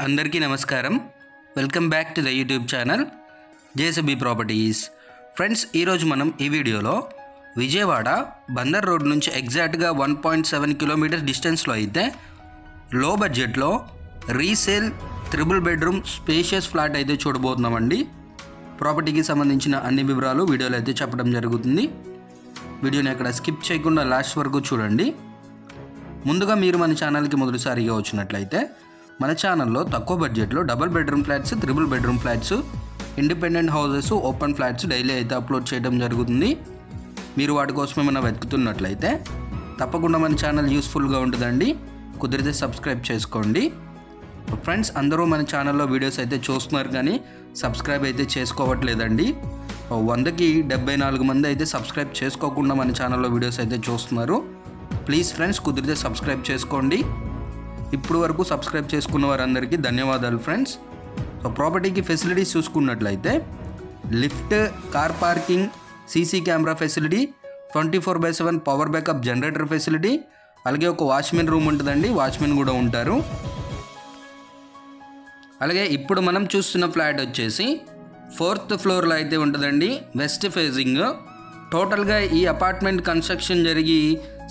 అందరికీ నమస్కారం. Welcome back to the YouTube channel JSB Properties. Friends, ఈరోజు మనం ఈ వీడియోలో విజయవాడ బందర్ రోడ్ నుంచి ఎగ్జాక్ట్గా 1.7 కిలోమీటర్స్ డిస్టెన్స్లో అయితే లో బడ్జెట్లో resale triple bedroom spacious flat అయితే చూడబోతున్నామండి. ప్రాపర్టీకి సంబంధించిన అన్ని వివరాలు వీడియోలో అయితే చెప్పడం జరుగుతుంది. వీడియోని అక్కడ స్కిప్ చేయకుండా లాస్ట్ వరకు చూడండి. ముందుగా మీరు మన ఛానల్కి మొదటిసారిగా వచ్చినట్లయితే మన ఛానల్లో తక్కువ బడ్జెట్లో double bedroom flats, triple bedroom flats, independent houses, open flats daily అయితే అప్లోడ్ చేయడం జరుగుతుంది. మీరు వాటి కోసం ఏమైనా వెతుకుతున్నట్లయితే తప్పకుండా మన ఛానల్ యూస్ఫుల్గా ఉంటుందండి. కుదిరితే సబ్స్క్రైబ్ చేసుకోండి. ఫ్రెండ్స్, అందరూ మన ఛానల్లో వీడియోస్ అయితే చూస్తున్నారు కానీ సబ్స్క్రైబ్ అయితే చేసుకోవట్లేదండి. 100కి 74 మంది అయితే సబ్స్క్రైబ్ చేసుకోకుండా మన ఛానల్లో వీడియోస్ అయితే చూస్తున్నారు. ప్లీజ్ ఫ్రెండ్స్, కుదిరితే సబ్స్క్రైబ్ చేసుకోండి. ఇప్పుడు వరకు సబ్స్క్రైబ్ చేసుకున్న వారందరికీ ధన్యవాదాలు ఫ్రెండ్స్. సో ప్రాపర్టీకి ఫెసిలిటీస్ చూసుకున్నట్లయితే lift, car parking, CC camera facility, 24/7 power backup generator facility, అలాగే ఒక వాచ్మెన్ రూమ్ ఉంటుందండి, వాచ్మెన్ కూడా ఉంటారు. అలాగే ఇప్పుడు మనం చూస్తున్న ఫ్లాట్ వచ్చేసి 4th ఫ్లోర్లో అయితే ఉంటుందండి, వెస్ట్ ఫేజింగ్. టోటల్గా ఈ అపార్ట్మెంట్ కన్స్ట్రక్షన్ జరిగి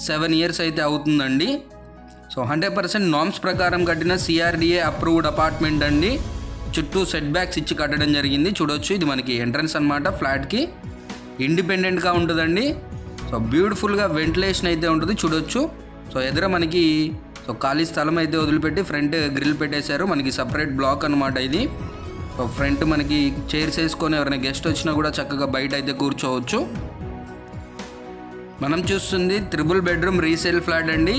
7 ఇయర్స్ అయితే అవుతుందండి. సో 100% నామ్స్ ప్రకారం కట్టిన CRDA అప్రూవ్డ్ అపార్ట్మెంట్ అండి. చుట్టూ సెట్ బ్యాక్స్ ఇచ్చి కట్టడం జరిగింది. చూడొచ్చు, ఇది మనకి ఎంట్రన్స్ అనమాట. ఫ్లాట్కి ఇండిపెండెంట్గా ఉంటుందండి. సో బ్యూటిఫుల్గా వెంటిలేషన్ అయితే ఉంటుంది. చూడొచ్చు, సో ఎదుర మనకి ఖాళీ స్థలం అయితే వదిలిపెట్టి ఫ్రంట్ గ్రిల్ పెట్టేశారు. మనకి సపరేట్ బ్లాక్ అనమాట ఇది. సో ఫ్రంట్ మనకి చైర్స్ వేసుకొని ఎవరైనా గెస్ట్ వచ్చినా కూడా చక్కగా బయట అయితే కూర్చోవచ్చు. మనం చూస్తుంది ట్రిపుల్ బెడ్రూమ్ రీసేల్ ఫ్లాట్ అండి.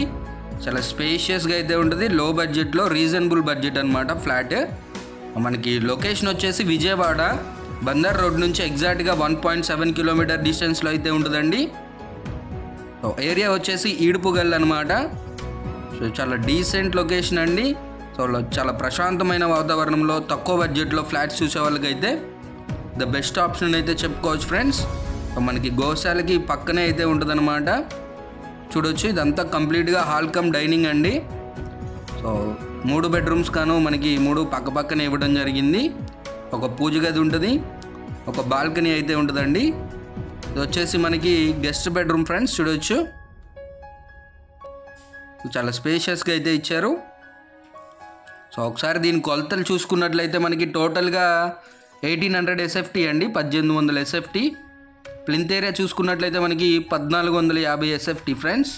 చాలా స్పేషియస్గా అయితే ఉంటుంది. లో బడ్జెట్లో రీజనబుల్ బడ్జెట్ అనమాట ఫ్లాట్. మనకి లొకేషన్ వచ్చేసి విజయవాడ బందర్ రోడ్ నుంచి ఎగ్జాక్ట్గా 1.7 కిలోమీటర్ డిస్టెన్స్లో అయితే ఉంటుందండి. ఏరియా వచ్చేసి ఈడుపుగల్ అనమాట. సో చాలా డీసెంట్ లొకేషన్ అండి. సో చాలా ప్రశాంతమైన వాతావరణంలో తక్కువ బడ్జెట్లో ఫ్లాట్స్ చూసే వాళ్ళకైతే ద బెస్ట్ ఆప్షన్ అయితే చెప్పుకోవచ్చు ఫ్రెండ్స్. మనకి గోశాలకి పక్కనే అయితే ఉంటుందన్నమాట. చూడొచ్చు, ఇదంతా కంప్లీట్గా హాల్ కమ్ డైనింగ్ అండి. సో 3 బెడ్రూమ్స్ కాను మనకి 3 పక్కనే ఇవ్వడం జరిగింది. ఒక పూజ గది ఉంటుంది, ఒక బాల్కనీ అయితే ఉంటుందండి. ఇది వచ్చేసి మనకి గెస్ట్ బెడ్రూమ్ ఫ్రెండ్స్. చూడొచ్చు, చాలా స్పేషియస్గా అయితే ఇచ్చారు. సో ఒకసారి దీని కొలతలు చూసుకున్నట్లయితే మనకి టోటల్గా 1800 SFT అండి, 1800 SFT. ప్లింత్ ఏరియా చూసుకున్నట్లయితే మనకి 1450 SFT ఫ్రెండ్స్.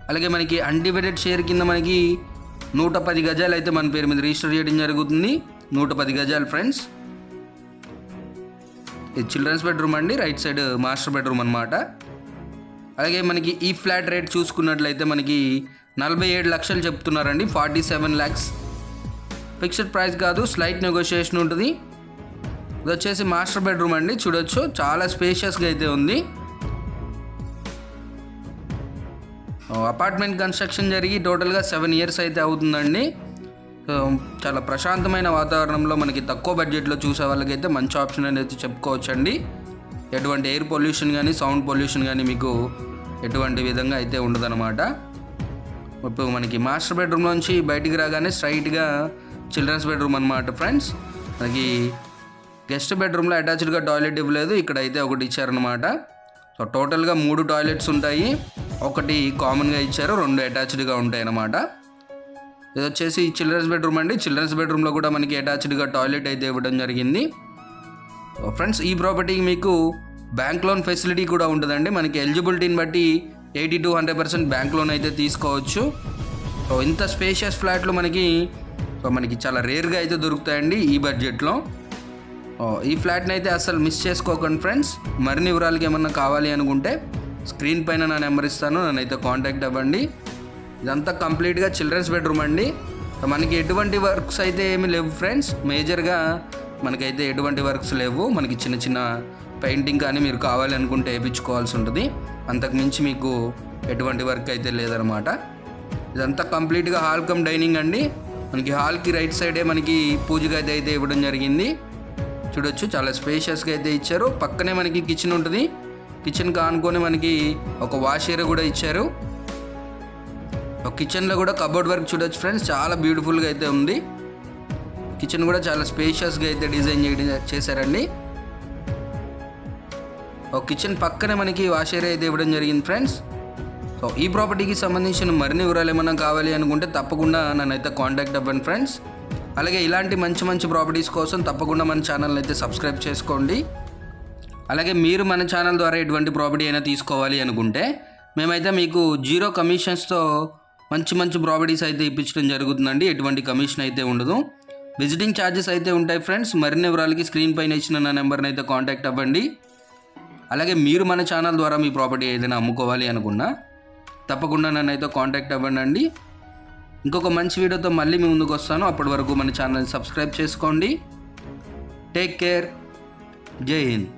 అలాగే మనకి అన్డివైడెడ్ షేర్ కింద మనకి 110 గజాలు అయితే మన పేరు మీద రిజిస్టర్ చేయడం జరుగుతుంది. 110 గజాలు ఫ్రెండ్స్. ఇది చిల్డ్రన్స్ బెడ్రూమ్ అండి, రైట్ సైడ్ మాస్టర్ బెడ్రూమ్ అనమాట. అలాగే మనకి ఈ ఫ్లాట్ రేట్ చూసుకున్నట్లయితే మనకి 47 లక్షలు చెప్తున్నారండి. 47 lakhs ఫిక్స్డ్ ప్రైస్ కాదు, స్లైట్ నెగోషియేషన్ ఉంటుంది. ఇది వచ్చేసి మాస్టర్ బెడ్రూమ్ అండి. చూడొచ్చు, చాలా స్పేషియస్గా అయితే ఉంది. అపార్ట్మెంట్ కన్స్ట్రక్షన్ జరిగి టోటల్గా 7 ఇయర్స్ అయితే అవుతుందండి. చాలా ప్రశాంతమైన వాతావరణంలో మనకి తక్కువ బడ్జెట్లో చూసే వాళ్ళకైతే మంచి ఆప్షన్ అనేది చెప్పుకోవచ్చండి. ఎటువంటి ఎయిర్ పొల్యూషన్ కానీ సౌండ్ పొల్యూషన్ కానీ మీకు ఎటువంటి విధంగా అయితే ఉండదన్నమాట. ఇప్పుడు మనకి మాస్టర్ బెడ్రూమ్లోంచి బయటికి రాగానే స్ట్రైట్గా చిల్డ్రన్స్ బెడ్రూమ్ అనమాట ఫ్రెండ్స్. మనకి గెస్ట్ బెడ్రూమ్లో అటాచ్డ్గా టాయిలెట్ ఇవ్వలేదు, ఇక్కడ అయితే ఒకటి ఇచ్చారనమాట. సో టోటల్గా 3 టాయిలెట్స్ ఉంటాయి. ఒకటి కామన్గా ఇచ్చారు, 2 అటాచ్డ్గా ఉంటాయి అన్నమాట. ఇది వచ్చేసి చిల్డ్రన్స్ బెడ్రూమ్ అండి. చిల్డ్రన్స్ బెడ్రూమ్లో కూడా మనకి అటాచ్డ్గా టాయిలెట్ అయితే ఇవ్వడం జరిగింది. ఫ్రెండ్స్, ఈ ప్రాపర్టీకి మీకు బ్యాంక్ లోన్ ఫెసిలిటీ కూడా ఉంటుందండి. మనకి ఎలిజిబిలిటీని బట్టి 80 to 100% బ్యాంక్ లోన్ అయితే తీసుకోవచ్చు. సో ఇంత స్పేషియస్ ఫ్లాట్లు మనకి చాలా రేర్గా అయితే దొరుకుతాయండి ఈ బడ్జెట్లో. ఈ ఫ్లాట్ని అయితే అసలు మిస్ చేసుకోకండి ఫ్రెండ్స్. మరిన్ని వివరాలకి ఏమన్నా కావాలి అనుకుంటే స్క్రీన్ పైన నా నెంబర్ ఇస్తాను, నన్నైతే కాంటాక్ట్ అవ్వండి. ఇదంతా కంప్లీట్గా చిల్డ్రన్స్ బెడ్రూమ్ అండి. మనకి ఎటువంటి వర్క్స్ అయితే ఏమీ లేవు ఫ్రెండ్స్. మేజర్గా మనకైతే ఎటువంటి వర్క్స్ లేవు. మనకి చిన్న చిన్న పెయింటింగ్ కానీ మీరు కావాలి అనుకుంటే వేయించుకోవాల్సి ఉంటుంది. అంతకుమించి మీకు ఎటువంటి వర్క్ అయితే లేదనమాట. ఇదంతా కంప్లీట్గా హాల్ కమ్ డైనింగ్ అండి. మనకి హాల్కి రైట్ సైడే మనకి పూజ గది అయితే ఇవ్వడం జరిగింది. చూడొచ్చు, చాలా స్పేషియస్గా అయితే ఇచ్చారు. పక్కనే మనకి కిచెన్ ఉంటుంది. కిచెన్ కానుకొని మనకి ఒక వాష్ ఏరియా కూడా ఇచ్చారు. కిచెన్లో కూడా కబోర్డ్ వర్క్ చూడొచ్చు ఫ్రెండ్స్, చాలా బ్యూటిఫుల్గా అయితే ఉంది. కిచెన్ కూడా చాలా స్పేషియస్గా అయితే డిజైన్ చేశారండి. ఒక కిచెన్ పక్కనే మనకి వాష్ ఏరియా అయితే ఇవ్వడం జరిగింది ఫ్రెండ్స్. సో ఈ ప్రాపర్టీకి సంబంధించిన మరిన్ని వివరాలు ఏమైనా కావాలి అనుకుంటే తప్పకుండా నన్నైతే కాంటాక్ట్ అవ్వండి ఫ్రెండ్స్. అలాగే ఇలాంటి మంచి మంచి ప్రాపర్టీస్ కోసం తప్పకుండా మన ఛానల్ని అయితే సబ్స్క్రైబ్ చేసుకోండి. అలాగే మీరు మన ఛానల్ ద్వారా ఎటువంటి ప్రాపర్టీ అయినా తీసుకోవాలి అనుకుంటే మేమైతే మీకు 0 కమిషన్స్తో మంచి మంచి ప్రాపర్టీస్ అయితే ఇప్పించడం జరుగుతుందండి. ఎటువంటి కమిషన్ అయితే ఉండదు. విజిటింగ్ ఛార్జెస్ అయితే ఉంటాయి ఫ్రెండ్స్. మరిన్ని వివరాలకి స్క్రీన్ పైన ఇచ్చిన నా నెంబర్ని అయితే కాంటాక్ట్ అవ్వండి. అలాగే మీరు మన ఛానల్ ద్వారా మీ ప్రాపర్టీ ఏదైనా అమ్ముకోవాలి అనుకున్నా తప్పకుండా నన్ను అయితే కాంటాక్ట్ అవ్వండి. ఇంకొక మంచి వీడియోతో మళ్ళీ మీ ముందుకు వస్తాను. అప్పటి వరకు మన ఛానల్ని సబ్స్క్రైబ్ చేసుకోండి. Take care. జై హింద్.